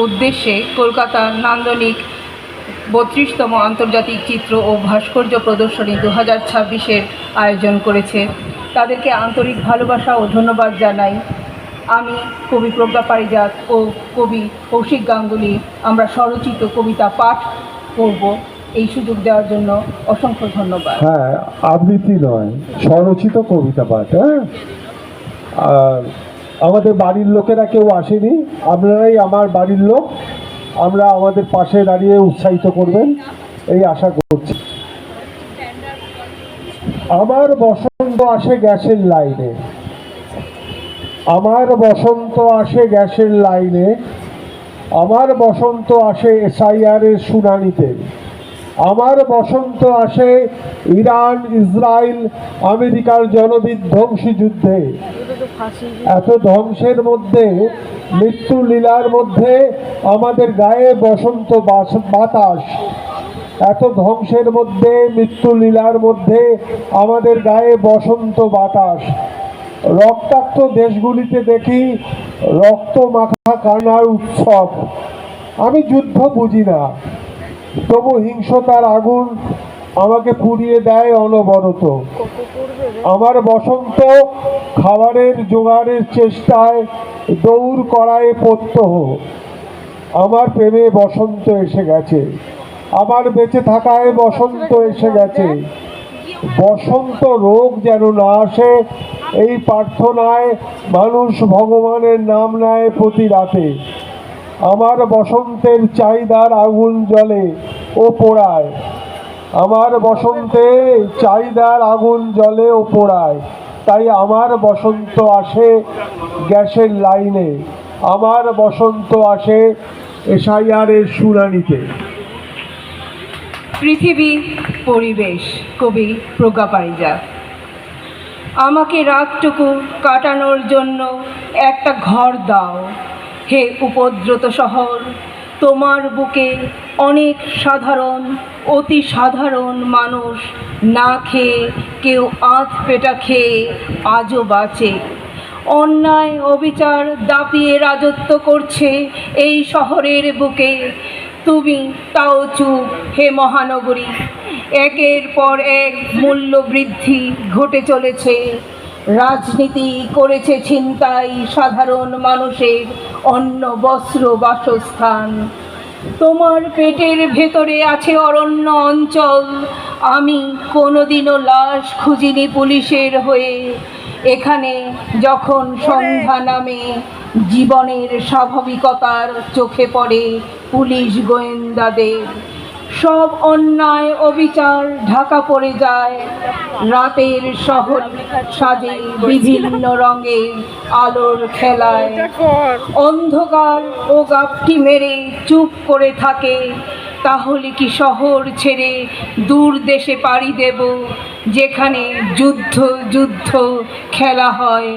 উদ্দেশ্যে কলকাতার নান্দনিক 32তম আন্তর্জাতিক চিত্র ও ভাস্কর্য প্রদর্শনী 2026-এর আয়োজন করেছে। তাদেরকে আন্তরিক ভালোবাসা ও ধন্যবাদ জানাই। আমি কবি প্রজ্ঞা পারিজাত ও কবি কৌশিক গাঙ্গুলি আমরা স্বরচিত কবিতা পাঠ করব। এই সুযোগ দেওয়ার জন্য অসংখ্য ধন্যবাদ। হ্যাঁ, আবৃত্তি নয়, স্বরচিত কবিতা পাঠ। হ্যাঁ, আর আমাদের বাড়ির লোকেরা কেউ আসেনি, আপনারাই আমার বাড়ির লোক, আমরা আমাদের পাশে দাঁড়িয়ে উৎসাহিত করবেন এই আশা করছি। আমার বসন্ত আসে গ্যাসের লাইনে, আমার বসন্ত আসে গ্যাসের লাইনে, আমার বসন্ত আসে SIR এর শুনানিতে, আমার বসন্ত আসে ইরান ইসরায়েল আমেরিকার জনবিধ্বংসী যুদ্ধে। এত ধ্বংসের মধ্যে, মৃত্যু লীলার মধ্যে আমাদের গায়ে বসন্ত বাতাস। এত ধ্বংসের মধ্যে, মৃত্যু লীলার মধ্যে আমাদের গায়ে বসন্ত বাতাস। রক্তাক্ত দেশগুলিতে দেখি রক্ত মাখা কান্নার উৎসব। আমি যুদ্ধ বুঝি না, তবু হিংসতার আগুন আমাকে পুড়িয়ে দেয় অনবরত। আমার বসন্ত খাবারের জোগাড়ের চেষ্টায় দৌড় করায় প্রত্যহ। আমার প্রেমে বসন্ত এসে গেছে, আমার বেঁচে থাকায় বসন্ত এসে গেছে। বসন্ত রোগ যেন না আসে, এই প্রার্থনায় মানুষ ভগবানের নাম নেয় প্রতি রাতে। আমার বসন্তের চাহিদার আগুন জ্বলে ও পোড়ায়, আমার বসন্তে চাহিদার আগুন জ্বলে ও পোড়ায়। তাই আমার বসন্ত আসে গ্যাসের লাইনে, আমার বসন্ত আসে SIR এর শুনানিতে। পৃথিবী পরিবেশ, কবি প্রজ্ঞা পারিজাত। আমাকে রাতটুকু কাটানোর জন্য একটা ঘর দাও হে উপদ্রুত শহর। তোমার বুকে অনেক সাধারণ, অতি সাধারণ মানুষ না খেয়ে, কেউ আধ পেটা খেয়ে আজও বাঁচে। অন্যায় অবিচার দাপিয়ে রাজত্ব করছে এই শহরের বুকে। তুমি তাও চুপ হে মহানগরী। একের পর এক মূল্য বৃদ্ধি ঘটে চলেছে। রাজনীতি করেছে ছিনতাই সাধারণ মানুষের অন্ন বস্ত্র বাসস্থান। তোমার পেটের ভেতরে আছে অরণ্য অঞ্চল। আমি কোনোদিনও লাশ খুঁজিনি পুলিশের হয়ে। এখানে যখন সন্ধ্যা নামে, জীবনের স্বাভাবিকতার চোখে পড়ে পুলিশ গোয়েন্দাদের। সব অন্যায় অবিচার ঢাকা পড়ে যায়। রাতের শহর সাজে বিভিন্ন রঙের আলোর খেলায়। অন্ধকার ও গাপটি মেরে চুপ করে থাকে। তাহলে কি শহর ছেড়ে দূর দেশে পাড়ি দেব, যেখানে যুদ্ধ যুদ্ধ খেলা হয়?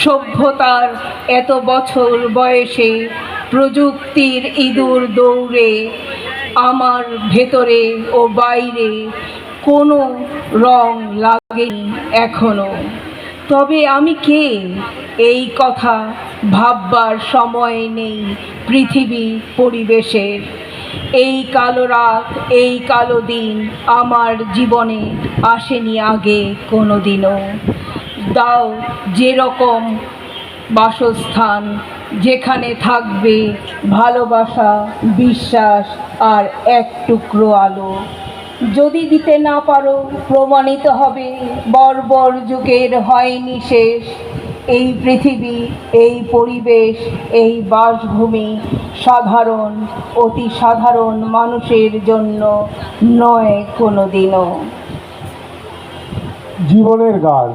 সভ্যতার এত বছর বয়সে প্রযুক্তির ইঁদুর দৌড়ে আমার ভেতরে ও বাইরে কোনো রং লাগেনি এখনো। তবে আমি কে, এই কথা ভাববার সময় নেই পৃথিবী পরিবেশের। এই কালো রাত, এই কালো দিন আমার জীবনে আসেনি আগে কোনো দিনও। দাও যেরকম বাসস্থান, যেখানে থাকবে ভালোবাসা, বিশ্বাস আর এক টুকরো আলো। যদি দিতে না পারো, প্রমাণিত হবে বর্বর যুগের হয়নি শেষ। এই পৃথিবী, এই পরিবেশ, এই বাসভূমি সাধারণ, অতি সাধারণ মানুষের জন্য নয় কোনো দিনও। জীবনের গান।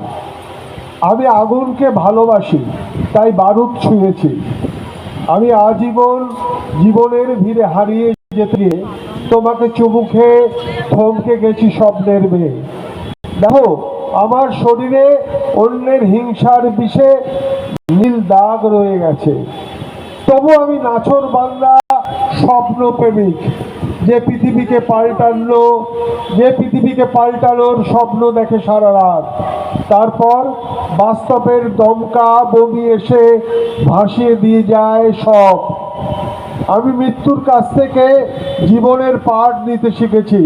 আমি আগুনকে ভালোবাসি, তাই বারুদ ছুঁয়েছি। আমি আজীবন জীবনের ভিড়ে হারিয়ে যেতে তোমাকে চুমু খেয়ে থমকে গেছি স্বপ্নের মেয়ে। দেখো, আমার শরীরে অন্যের হিংসার বিষে নীল দাগ রয়ে গেছে। তবু আমি নাছোড় বাংলা স্বপ্ন প্রেমিক, যে পৃথিবীকে পাল্টানোর স্বপ্ন দেখে সারা রাত। তারপর বাস্তবের দমকা বমি এসে ভাসিয়ে দিয়ে যায় সব। আমি মৃত্যুর কাছ থেকে জীবনের পাঠ নিতে শিখেছি,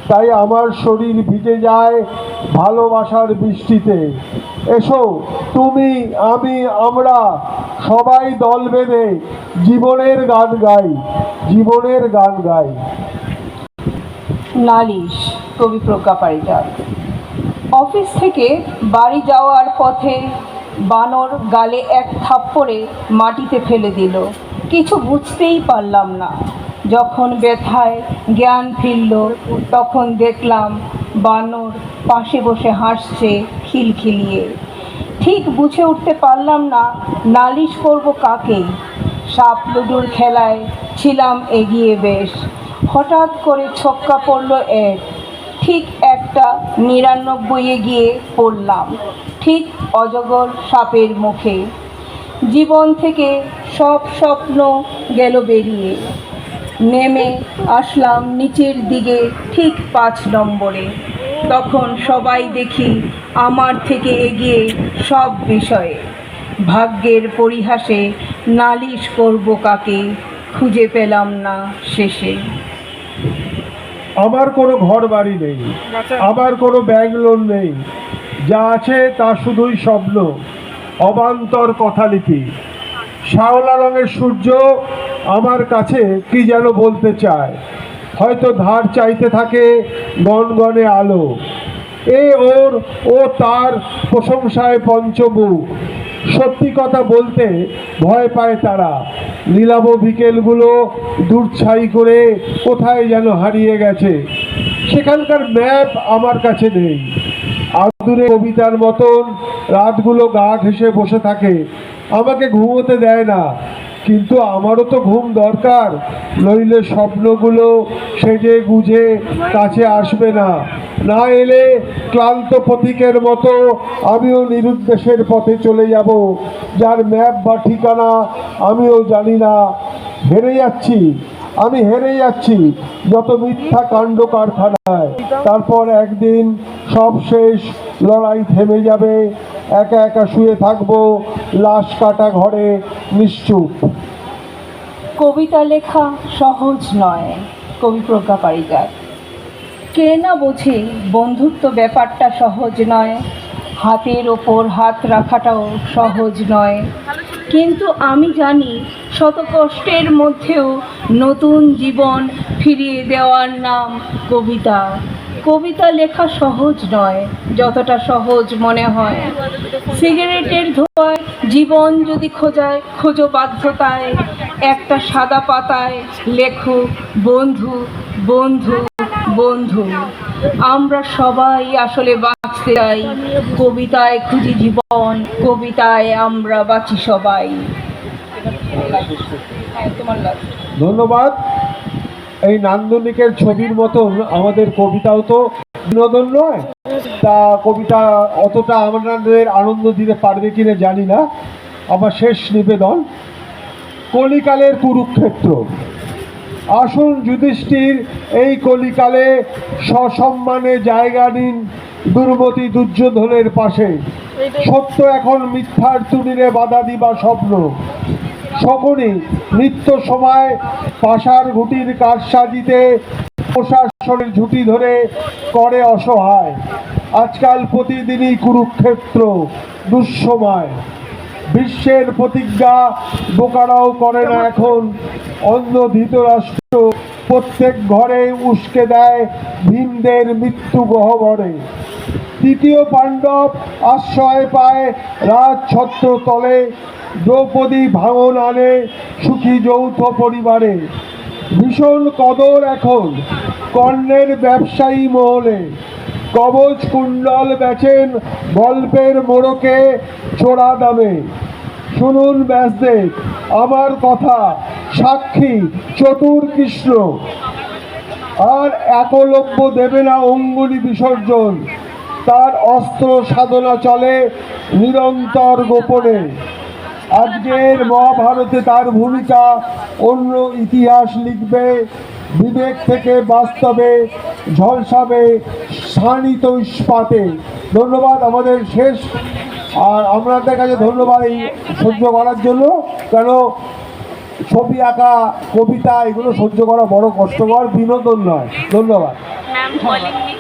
তাই আমার শরীর ভিজে যায় ভালোবাসার বৃষ্টিতে। এসো তুমি, আমি, আমরা সবাই দল বেঁধে জীবনের গান গাই, জীবনের গান গাই। নালিশ, কবি প্রজ্ঞা পারিজাত। অফিস থেকে বাড়ি যাওয়ার পথে বানর গালে এক থাপ্পড়ে মাটিতে ফেলে দিল। কিছু বুঝতেই পারলাম না। যখন ব্যথায় জ্ঞান ফিরল তখন দেখলাম বানর পাশে বসে হাসছে খিলখিলিয়ে। ঠিক বুঝে উঠতে পারলাম না নালিশ করব কাকে। সাপ লুডুর খেলায় ছিলাম এগিয়ে বেশ, হঠাৎ করে ছক্কা পড়ল এক। ঠিক একটা ৯৯-এ গিয়ে পড়লাম, ঠিক অজগর সাপের মুখে। জীবন থেকে সব স্বপ্ন গেল বেরিয়ে। নেমে আসলাম নিচের দিকে ঠিক ৫ নম্বরে। তখন সবাই দেখি আমার থেকে এগিয়ে সব বিষয়ে। ভাগ্যের পরিহাসে নালিশ করব কাকে, খুঁজে পেলাম না শেষে। আমার কোনো ঘর বাড়ি নেই, আমার কোনো ব্যাংক লোন নেই, যা আছে তা শুধুই স্বপ্ন, অবান্তর কথালিপি। শ্যাওলা রঙের সূর্য আমার কাছে কি যেন বলতে চায়, হয়তো ধার চাইতে থাকে গনগনে আলো। ও তার প্রশংসায় পঞ্চমুখ। সত্যি কথা বলতে ভয় পায় তারা। নীলাভ বিকেলগুলো দূরছাই করে কোথায় যেন হারিয়ে গেছে। সেখানকার ম্যাপ আমার কাছে নেই। আদুরে কবিতার মতন রাতগুলো গা ঘেঁষে বসে থাকে, আমাকে ঘুমোতে দেয় না। কিন্তু আমারও তো ঘুম দরকার, নইলে স্বপ্নগুলো সেজে গুজে কাছে আসবে না। না এলে ক্লান্ত পথিকের মতো আমিও নিরুদ্দেশের পথে চলে যাব, যার ম্যাপ বা ঠিকানা আমিও জানি না। আমি হেরে যাচ্ছি যত মিথ্যা কাণ্ড কারখানায়। তারপর একদিন সব শেষ, লড়াই থেমে যাবে, একা একা শুয়ে থাকবো লাশ কাটা ঘরে নিশ্চুপ। কবিতা লেখা সহজ নয়, কবি প্রজ্ঞা পারিজাত। কে না বোঝে বন্ধুত্ব ব্যাপারটা সহজ নয়, হাতের ওপর হাত রাখাটাও সহজ নয়। কিন্তু আমি জানি শত কষ্টের মধ্যেও নতুন জীবন ফিরিয়ে দেওয়ার নাম কবিতা। কবিতা লেখা সহজ নয়, যতটা সহজ মনে হয়। সিগারেটের ধোঁয়ায় জীবন যদি খোঁজো বাধ্যতায়, একটা সাদা পাতায় লেখো বন্ধু বন্ধু বন্ধু। আমরা সবাই আসলে বাঁচতে চাই, কবিতায় খুঁজি জীবন, কবিতায় আমরা বাঁচি সবাই। ধন্যবাদ। এই নান্দনিকের ছবির মতন আমাদের কবিতাও তো বিনোদন নয়, তা কবিতা অতটা আমাদের আনন্দ দিতে পারবে কিনা জানি না। আমার শেষ নিবেদন, কলিকালের কুরুক্ষেত্র। আসুন যুধিষ্ঠির এই কলিকালে সসম্মানে জায়গা নিন দুর্মতি দুর্যোধনের পাশে। সত্য এখন মিথ্যার তুনিরে বাধা দিবা স্বপ্ন। সকলেই নিত্য সময় পাশার ঘুটির কারসাজিতে প্রশাসনের ঝুঁটি ধরে করে অসহায়। আজকাল প্রতিদিনই কুরুক্ষেত্র, দুঃসময়। বিশ্বের প্রতিজ্ঞা বোকারাও করে না এখন। অন্য ধৃতরাষ্ট্র প্রত্যেক ঘরে উস্কে দেয় ভীমদের মৃত্যু গহ্বরে। তৃতীয় পাণ্ডব আশ্রয় পায় রাজছত্র তলে। দ্রৌপদী ভাঙন আনে সুখী যৌথ পরিবারে। ভীষণ কদর এখন কর্ণের ব্যবসায়ী মহলে। কবচ কুণ্ডল বেচেন গল্পের মোড়কে চোরা দামে। শুনুন ব্যাসদেব আমার কথা, সাক্ষী চতুর কৃষ্ণ। আর একলব্য দেবে না অঙ্গুলি বিসর্জন। তার অস্ত্র সাধনা চলে নিরন্তর গোপনে। আজকের মহাভারতে তার ভূমিকা অন্য ইতিহাস লিখবে। বিবেক থেকে বাস্তবে ঝলসাবে শানিত ইস্পাতে। ধন্যবাদ আমাদের শেষ। আর আপনাদের কাছে ধন্যবাদ এই সহ্য করার জন্য, কেন ছবি আঁকা, কবিতা এগুলো সহ্য করা বড় কষ্টকর, বিনোদন নয়। ধন্যবাদ। ম্যাম বলেননি